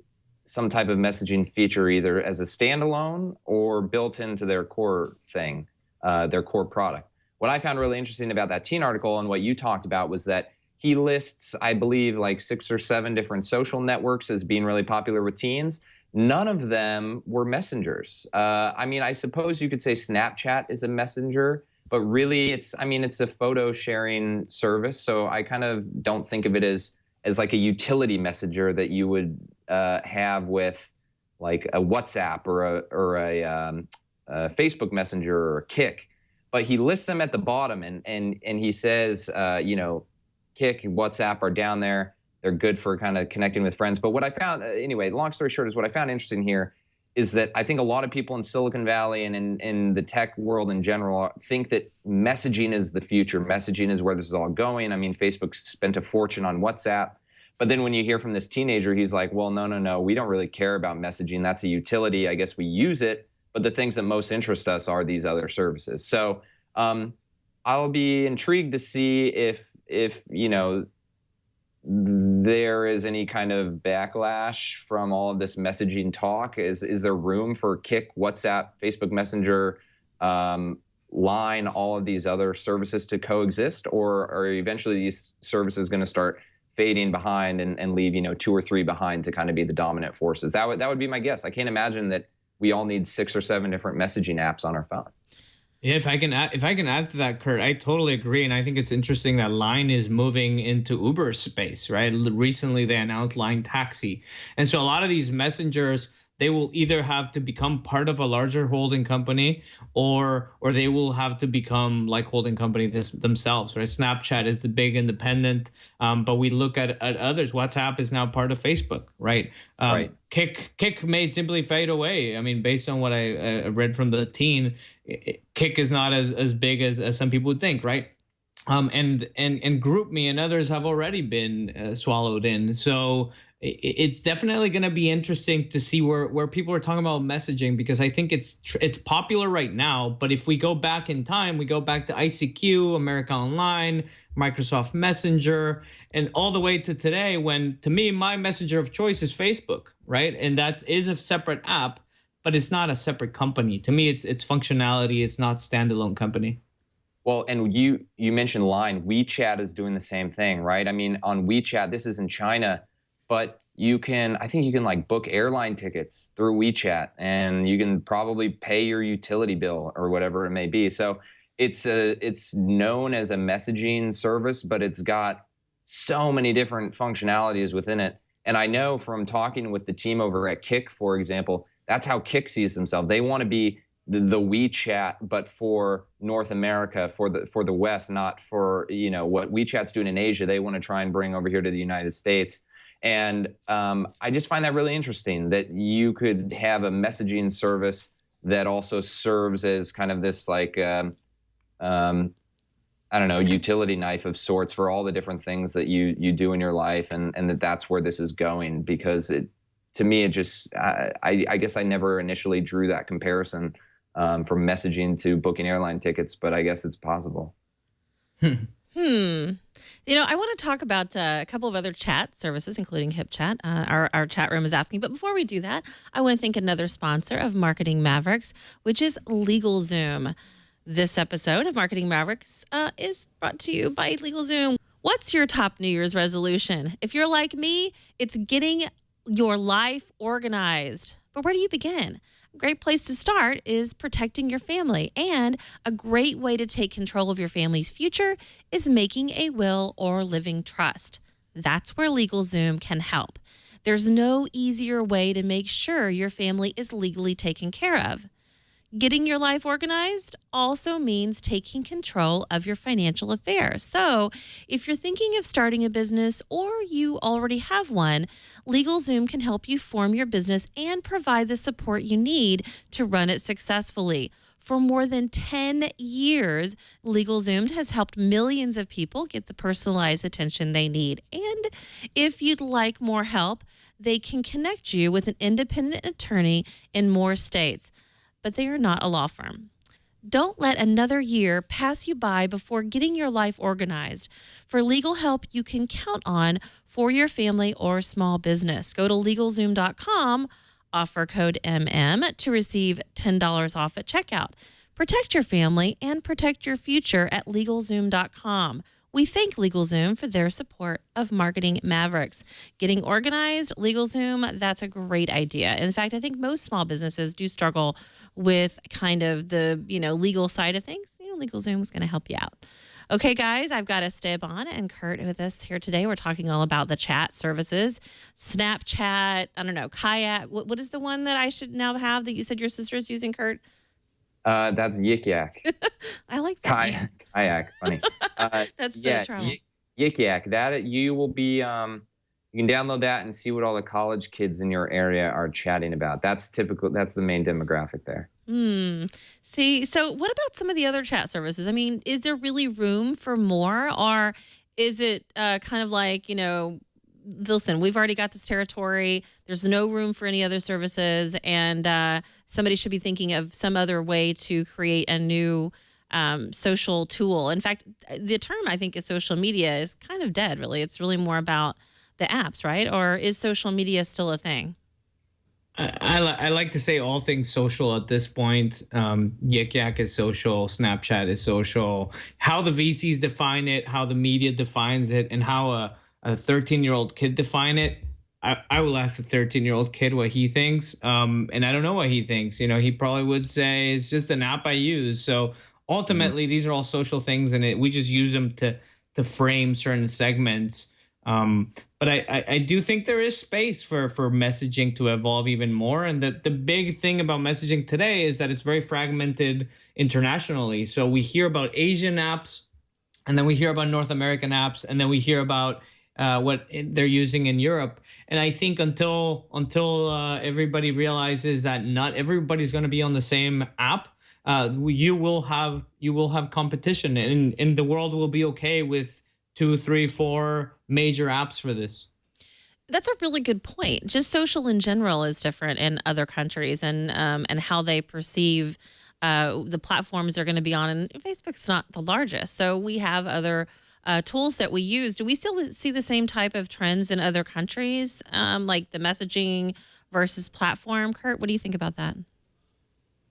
some type of messaging feature, either as a standalone or built into their core thing, their core product. What I found really interesting about that teen article and what you talked about was that he lists, I believe, like 6 or 7 different social networks as being really popular with teens. None of them were messengers. I mean, I suppose you could say Snapchat is a messenger, but really it's a photo sharing service. So I kind of don't think of it as like a utility messenger that you would have with like a WhatsApp or Facebook Messenger or Kik, but he lists them at the bottom, and he says, Kik, WhatsApp are down there. They're good for kind of connecting with friends. But what I found, anyway, long story short, is what I found interesting here is that I think a lot of people in Silicon Valley and in the tech world in general think that messaging is the future. Messaging is where this is all going. I mean, Facebook spent a fortune on WhatsApp. But then when you hear from this teenager, he's like, well, no, we don't really care about messaging. That's a utility. I guess we use it. But the things that most interest us are these other services. So I'll be intrigued to see if there is any kind of backlash from all of this messaging talk. Is there room for Kik, WhatsApp, Facebook Messenger, Line, all of these other services to coexist, or are eventually these services going to start fading behind and leave 2 or 3 behind to kind of be the dominant forces? That would be my guess. I can't imagine that we all need 6 or 7 different messaging apps on our phone. Yeah, if I can add to that, Kurt, I totally agree, and I think it's interesting that Line is moving into Uber space, right? Recently, they announced Line Taxi, and so a lot of these messengers, they will either have to become part of a larger holding company, or they will have to become like holding company themselves, right? Snapchat is the big independent, but we look at others. WhatsApp is now part of Facebook, right? Right. Kik may simply fade away. I mean, based on what I read from the teen, Kik is not as big as some people would think, right? And GroupMe and others have already been swallowed in. So it's definitely going to be interesting to see where people are talking about messaging, because I think it's popular right now. But if we go back in time, we go back to ICQ, America Online, Microsoft Messenger, and all the way to today, when to me, my messenger of choice is Facebook, right? And that is a separate app, but it's not a separate company. To me, it's functionality. It's not standalone company. Well, and you mentioned Line. WeChat is doing the same thing, right? I mean, on WeChat, this is in China, but I think you can like book airline tickets through WeChat, and you can probably pay your utility bill or whatever it may be. So it's known as a messaging service, but it's got so many different functionalities within it. And I know from talking with the team over at Kik, for example, that's how Kik sees themselves. They want to be the WeChat, but for North America, for the West, not for what WeChat's doing in Asia. They want to try and bring over here to the United States. And I just find that really interesting that you could have a messaging service that also serves as kind of this like I don't know, utility knife of sorts for all the different things that you do in your life, and that's where this is going. Because to me, it just I guess I never initially drew that comparison from messaging to booking airline tickets, but I guess it's possible. I want to talk about a couple of other chat services, including HipChat. Our chat room is asking. But before we do that, I want to thank another sponsor of Marketing Mavericks, which is LegalZoom. This episode of Marketing Mavericks is brought to you by LegalZoom. What's your top New Year's resolution? If you're like me, it's getting your life organized. But where do you begin? A great place to start is protecting your family. And a great way to take control of your family's future is making a will or living trust. That's where LegalZoom can help. There's no easier way to make sure your family is legally taken care of. Getting your life organized also means taking control of your financial affairs. So if you're thinking of starting a business or you already have one, LegalZoom can help you form your business and provide the support you need to run it successfully. For more than 10 years, LegalZoom has helped millions of people get the personalized attention they need. And if you'd like more help, they can connect you with an independent attorney in more states. But they are not a law firm. Don't let another year pass you by before getting your life organized. For legal help you can count on for your family or small business, go to LegalZoom.com, offer code MM to receive $10 off at checkout. Protect your family and protect your future at LegalZoom.com. We thank LegalZoom for their support of Marketing Mavericks. Getting organized, LegalZoom, that's a great idea. In fact, I think most small businesses do struggle with kind of the, legal side of things. LegalZoom is going to help you out. Okay, guys, I've got Esteban and Kurt with us here today. We're talking all about the chat services, Snapchat, Kayak. What is the one that I should now have that you said your sister is using, Kurt? That's Yik Yak. I like that name. Kayak, funny. That's Yeah, so charming. Yik Yak. That you will be. You can download that and see what all the college kids in your area are chatting about. That's typical. That's the main demographic there. See, so what about some of the other chat services? I mean, is there really room for more, or is it kind of like, listen, we've already got this territory. There's no room for any other services, and somebody should be thinking of some other way to create a new social tool. In fact, the term I think is social media is kind of dead, really. It's really more about the apps, right? Or is social media still a thing? I like to say all things social at this point. Yik Yak is social, Snapchat is social. How the VCs define it, how the media defines it, and how a 13-year-old kid define it. I will ask the 13-year-old kid what he thinks, and I don't know what he thinks. He probably would say it's just an app I use. So ultimately, these are all social things, and we just use them to frame certain segments. But I do think there is space for messaging to evolve even more. And the big thing about messaging today is that it's very fragmented internationally. So we hear about Asian apps, and then we hear about North American apps, and then we hear about what they're using in Europe. And I think until everybody realizes that not everybody's going to be on the same app, you will have competition, and the world will be okay with 2, 3, 4 major apps for this. That's a really good point. Just social in general is different in other countries, and how they perceive the platforms they're going to be on. And Facebook's not the largest, so we have other tools that we use. Do we still see the same type of trends in other countries, like the messaging versus platform? Kurt, what do you think about that?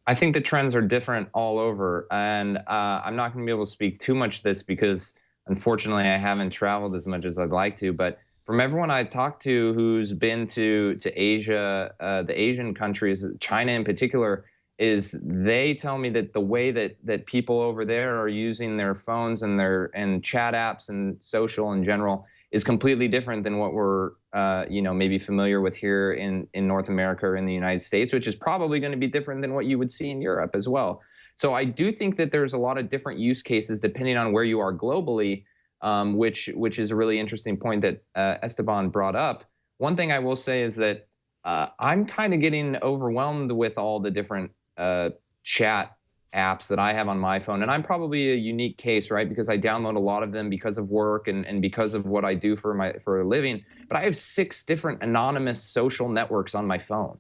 I think the trends are different all over, and I'm not going to be able to speak too much to this because unfortunately, I haven't traveled as much as I'd like to, but from everyone I talked to who's been to Asia, the Asian countries, China in particular, is they tell me that the way that people over there are using their phones and chat apps and social in general is completely different than what we're maybe familiar with here in North America or in the United States, which is probably going to be different than what you would see in Europe as well. So I do think that there's a lot of different use cases depending on where you are globally, which is a really interesting point that Esteban brought up. One thing I will say is that I'm kind of getting overwhelmed with all the different chat apps that I have on my phone. And I'm probably a unique case, right? Because I download a lot of them because of work and because of what I do for a living. But I have 6 different anonymous social networks on my phone.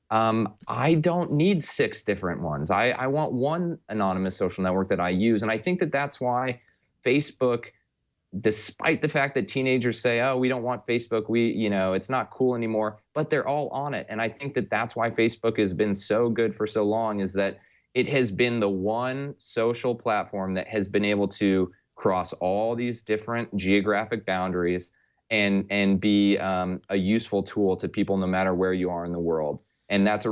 I don't need 6 different ones. I want one anonymous social network that I use. And I think that that's why Facebook, despite the fact that teenagers say, oh, we don't want Facebook, it's not cool anymore, but they're all on it. And I think that that's why Facebook has been so good for so long, is that it has been the one social platform that has been able to cross all these different geographic boundaries and be a useful tool to people no matter where you are in the world. And that's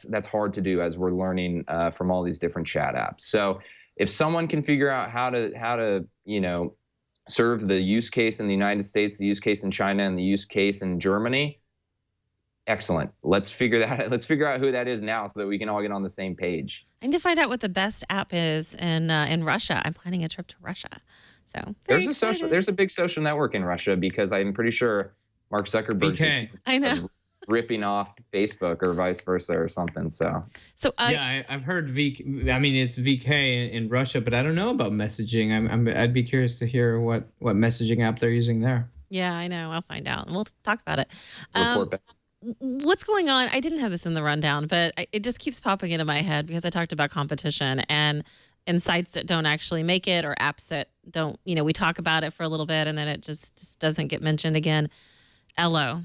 that's hard to do as we're learning from all these different chat apps. So if someone can figure out how to serve the use case in the United States, the use case in China, and the use case in Germany, excellent. Let's figure out who that is now so that we can all get on the same page. I need to find out what the best app is in Russia. I'm planning a trip to Russia. So there's a big social network in Russia because I'm pretty sure Mark Zuckerberg I know. ripping off Facebook or vice versa or something. So I've heard it's VK in Russia, but I don't know about messaging. I'd be curious to hear what messaging app they're using there. Yeah, I know. I'll find out and we'll talk about it. Report back. What's going on? I didn't have this in the rundown, but it just keeps popping into my head because I talked about competition and sites that don't actually make it, or apps that don't, we talk about it for a little bit and then it just doesn't get mentioned again. Elo.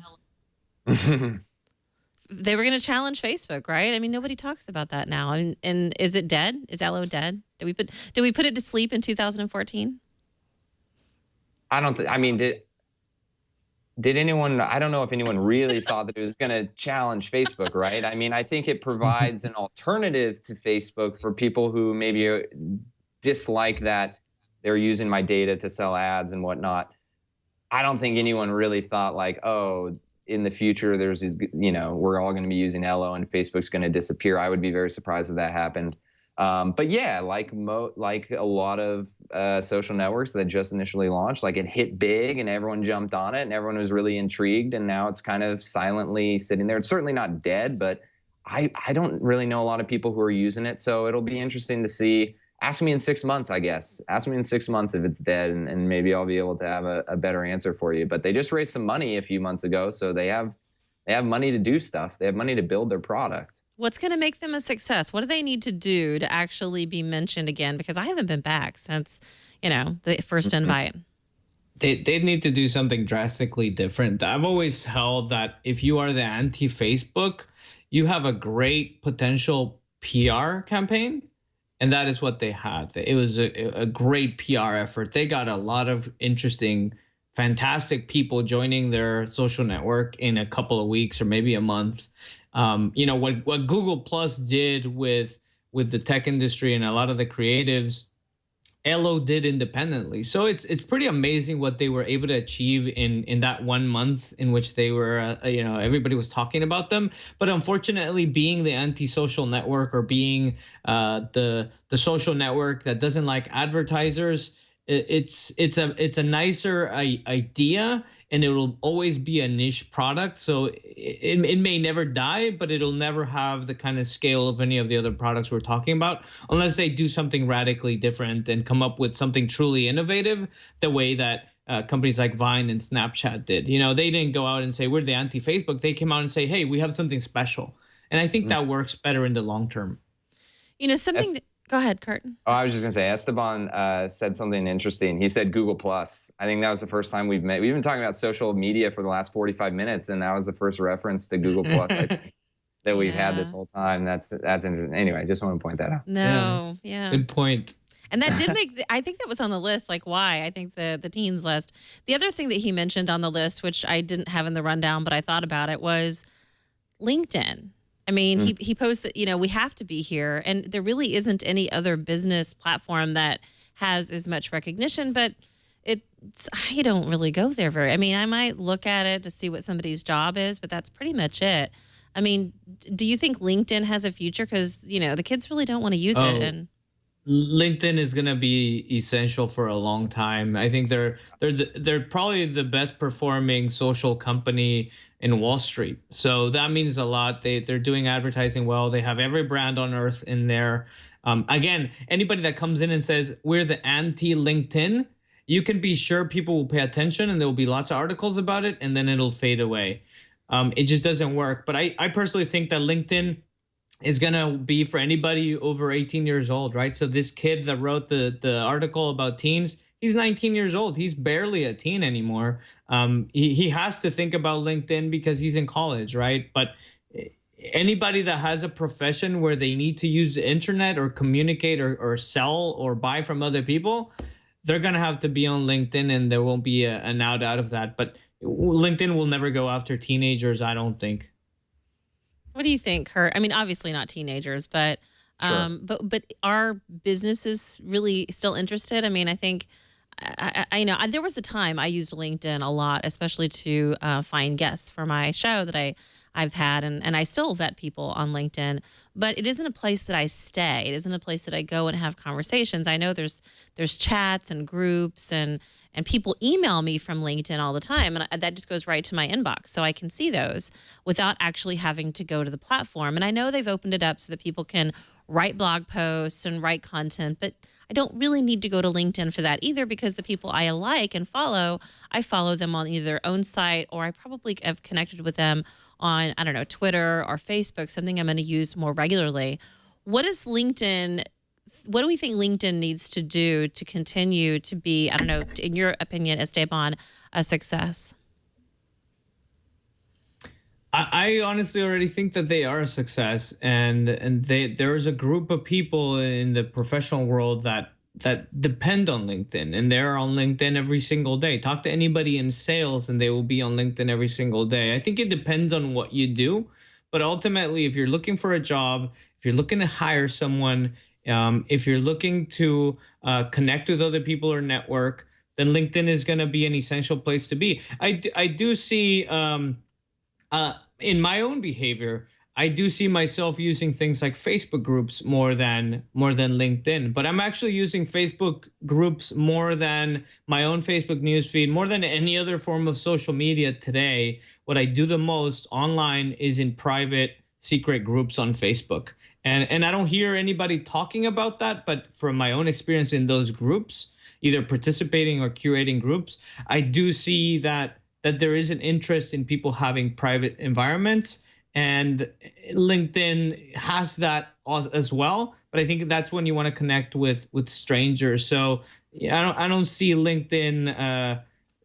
They were going to challenge Facebook, right? I mean, nobody talks about that now. And is it dead? Is Elo dead? Did we put it to sleep in 2014? I don't think. I mean, did anyone? I don't know if anyone really thought that it was going to challenge Facebook, right? I mean, I think it provides an alternative to Facebook for people who maybe dislike that they're using my data to sell ads and whatnot. I don't think anyone really thought like, oh, in the future, we're all going to be using Elo and Facebook's going to disappear. I would be very surprised if that happened. But yeah, like a lot of social networks that just initially launched, like it hit big and everyone jumped on it and everyone was really intrigued, and now it's kind of silently sitting there. It's certainly not dead, but I don't really know a lot of people who are using it, so it'll be interesting to see. Ask me in 6 months, I guess. Ask me in 6 months if it's dead, and maybe I'll be able to have a better answer for you. But they just raised some money a few months ago, so they have money to do stuff. They have money to build their product. What's going to make them a success? What do they need to do to actually be mentioned again? Because I haven't been back since, the first invite. They need to do something drastically different. I've always held that if you are the anti-Facebook, you have a great potential PR campaign. And that is what they had. It was a great PR effort. They got a lot of interesting, fantastic people joining their social network in a couple of weeks or maybe a month. What Google Plus did with the tech industry and a lot of the creatives, Elo did independently. So it's pretty amazing what they were able to achieve in that 1 month in which they were, everybody was talking about them. But unfortunately, being the anti-social network or being the social network that doesn't like advertisers, it's a nicer idea, and it will always be a niche product. So it may never die, but it'll never have the kind of scale of any of the other products we're talking about, unless they do something radically different and come up with something truly innovative, the way that companies like Vine and Snapchat did. They didn't go out and say, we're the anti-Facebook. They came out and say, hey, we have something special. And I think that works better in the long term. Go ahead, Curtin. Oh, I was just going to say, Esteban said something interesting. He said Google Plus. I think that was the first time we've met. We've been talking about social media for the last 45 minutes, and that was the first reference to Google Plus that we've had this whole time. That's interesting. Anyway, I just want to point that out. No, yeah. Good point. And that did make, I think that was on the list, like why? I think the teens list. The other thing that he mentioned on the list, which I didn't have in the rundown, but I thought about it, was LinkedIn. I mean, he posed that, we have to be here. And there really isn't any other business platform that has as much recognition, but I don't really go there I might look at it to see what somebody's job is, but that's pretty much it. I mean, do you think LinkedIn has a future? Because, the kids really don't want to use it. And LinkedIn is going to be essential for a long time. I think they're probably the best performing social company in Wall Street. So that means a lot. They're doing advertising well. They have every brand on earth in there. Again, anybody that comes in and says we're the anti-LinkedIn, you can be sure people will pay attention and there will be lots of articles about it, and then it'll fade away. It just doesn't work. But I personally think that LinkedIn is going to be for anybody over 18 years old, right? So this kid that wrote the article about teens, he's 19 years old. He's barely a teen anymore. He has to think about LinkedIn because he's in college, right? But anybody that has a profession where they need to use the internet or communicate or sell or buy from other people, they're going to have to be on LinkedIn, and there won't be an out of that. But LinkedIn will never go after teenagers, I don't think. What do you think, Kurt? I mean, obviously not teenagers, but sure. But are businesses really still interested? I mean, I think I know there was a time I used LinkedIn a lot, especially to find guests for my show that I've had, and I still vet people on LinkedIn, but it isn't a place that I stay. It isn't a place that I go and have conversations. I know there's chats and groups and people email me from LinkedIn all the time, and that just goes right to my inbox, so I can see those without actually having to go to the platform. And I know they've opened it up so that people can write blog posts and write content, but I don't really need to go to LinkedIn for that either, because the people I like and follow, I follow them on either their own site, or I probably have connected with them on, I don't know, Twitter or Facebook, something I'm going to use more regularly. What do we think LinkedIn needs to do to continue to be, I don't know, in your opinion, Esteban, a success? I honestly already think that they are a success, and there's a group of people in the professional world that depend on LinkedIn, and they're on LinkedIn every single day. Talk to anybody in sales and they will be on LinkedIn every single day. I think it depends on what you do, but ultimately, if you're looking for a job, if you're looking to hire someone, if you're looking to connect with other people or network, then LinkedIn is going to be an essential place to be. I do see in my own behavior, I do see myself using things like Facebook groups more than LinkedIn. But I'm actually using Facebook groups more than my own Facebook newsfeed, more than any other form of social media today. What I do the most online is in private, secret groups on Facebook. And I don't hear anybody talking about that, but from my own experience in those groups, either participating or curating groups, I do see that there is an interest in people having private environments, and LinkedIn has that as well. But I think that's when you want to connect with strangers. So yeah, I don't see LinkedIn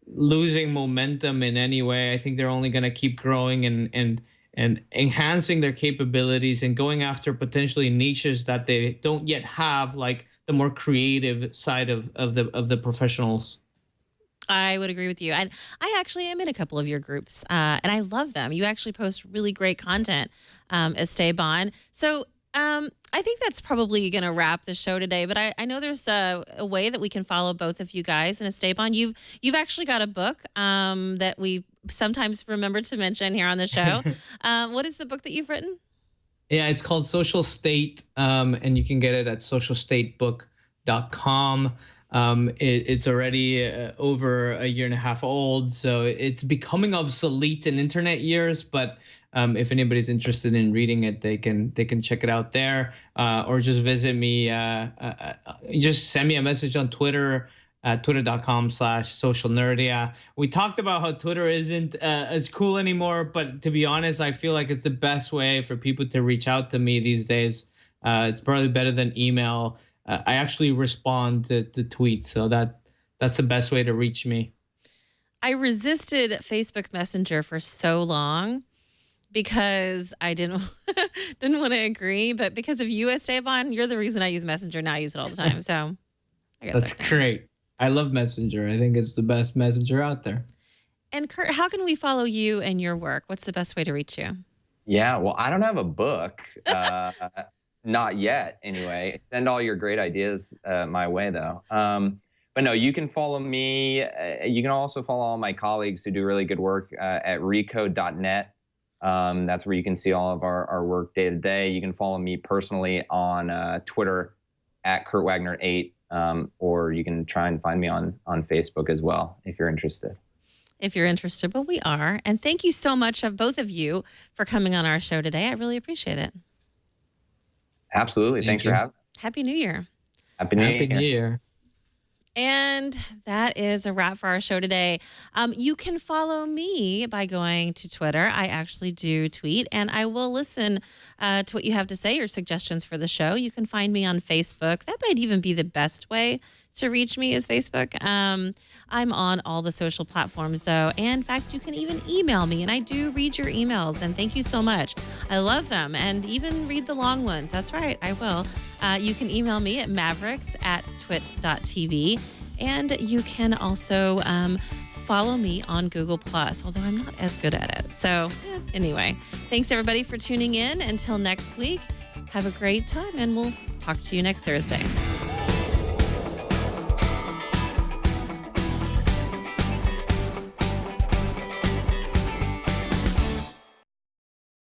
losing momentum in any way. I think they're only going to keep growing and enhancing their capabilities and going after potentially niches that they don't yet have, like the more creative side of the professionals. I would agree with you. And I actually am in a couple of your groups, and I love them. You actually post really great content, Esteban. So I think that's probably going to wrap the show today. But I know there's a way that we can follow both of you guys. And Esteban, you've actually got a book that we sometimes remember to mention here on the show. What is the book that you've written? Yeah, it's called Social State, and you can get it at socialstatebook.com. It's already over a year and a half old, so it's becoming obsolete in internet years. But if anybody's interested in reading it, they can check it out there, or just visit me. Just send me a message on Twitter at twitter.com/socialnerdia. We talked about how Twitter isn't as cool anymore, but to be honest, I feel like it's the best way for people to reach out to me these days. It's probably better than email. I actually respond to tweets, so that's the best way to reach me. I resisted Facebook Messenger for so long because I didn't want to agree, but because of you, Esteban, you're the reason I use Messenger now. I use it all the time, so I guess that's great. I love Messenger. I think it's the best messenger out there. And Kurt, how can we follow you and your work? What's the best way to reach you? Yeah, well, I don't have a book. Not yet, anyway. Send all your great ideas my way, though. But no, you can follow me. You can also follow all my colleagues who do really good work at recode.net. That's where you can see all of our work day to day. You can follow me personally on Twitter at KurtWagner8, or you can try and find me on Facebook as well if you're interested. If you're interested, but we are. And thank you so much, both of you, for coming on our show today. I really appreciate it. Absolutely. Thanks for having me. Happy New Year. Happy New Year. And that is a wrap for our show today. You can follow me by going to Twitter. I actually do tweet, and I will listen to what you have to say or suggestions for the show. You can find me on Facebook. That might even be the best way to reach me is Facebook. I'm on all the social platforms, though. And in fact, you can even email me, and I do read your emails. And thank you so much. I love them, and even read the long ones. That's right, I will. You can email me at mavericks@twit.tv. And you can also follow me on Google+, although I'm not as good at it. So anyway, thanks everybody for tuning in. Until next week, have a great time, and we'll talk to you next Thursday.